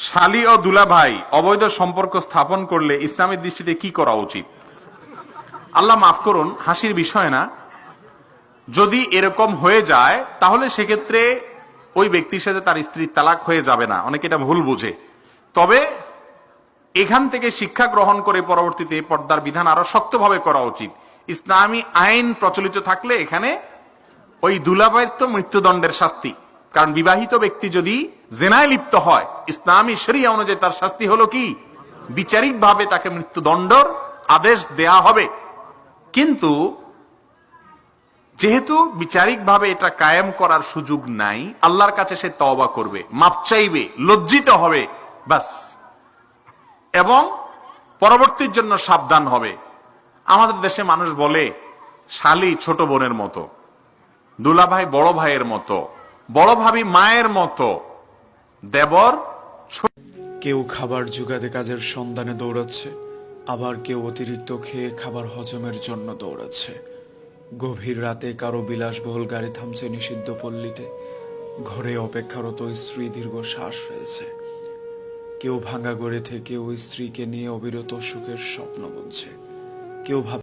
শালী ও দুলাভাই অবৈধ সম্পর্ক স্থাপন করলে ইসলামের দৃষ্টিতে কি করা উচিত? আল্লাহ মাফ করুন, হাসির বিষয় না। যদি এরকম হয়ে যায় তাহলে সেক্ষেত্রে ওই ব্যক্তির সাথে তার স্ত্রীর তালাক হয়ে যাবে না, অনেকে এটা ভুল বুঝে। তবে এখান থেকে শিক্ষা গ্রহণ করে পরবর্তীতে পর্দার বিধান আরো শক্তভাবে করা উচিত। ইসলামী আইন প্রচলিত থাকলে এখানে ওই দুলাভাইয়ের তো মৃত্যুদণ্ডের শাস্তি, কারণ বিবাহিত ব্যক্তি যদি জেনায় লিপ্ত হয় ইসলামী শরিয়া অনুযায়ী তার শাস্তি হলো কি, বিচারিক ভাবে তাকে মৃত্যুদণ্ডর আদেশ দেয়া হবে। কিন্তু যেহেতু বিচারিক ভাবে এটা কায়েম করার সুযোগ নাই, আল্লাহর কাছে সে তওবা করবে, মাপ চাইবে, লজ্জিত হবে, বাস, এবং পরবর্তীর জন্য সাবধান হবে। আমাদের দেশে মানুষ বলে শালী ছোট বোনের মতো, দুলাভাই বড় ভাইয়ের মতো, বড় ভাবি মায়ের মতো, দেবর। কেউ খাবার জোগাতে কাজের সন্ধানে দৌড়াচ্ছে, আবার কেউ অতিরিক্ত খেয়ে খাবার হজমের জন্য দৌড়াচ্ছে। গভীর রাতে কারো বিলাসবহুল গাড়ি থামছে নিষিদ্ধ পল্লীতে, ঘরে অপেক্ষারত স্ত্রী দীর্ঘ শ্বাস ফেলছে। কেউ ভাঙা গড়ে থেকে ওই স্ত্রীকে নিয়ে অবিরত সুখের স্বপ্ন বুনছে। কেউ ভাব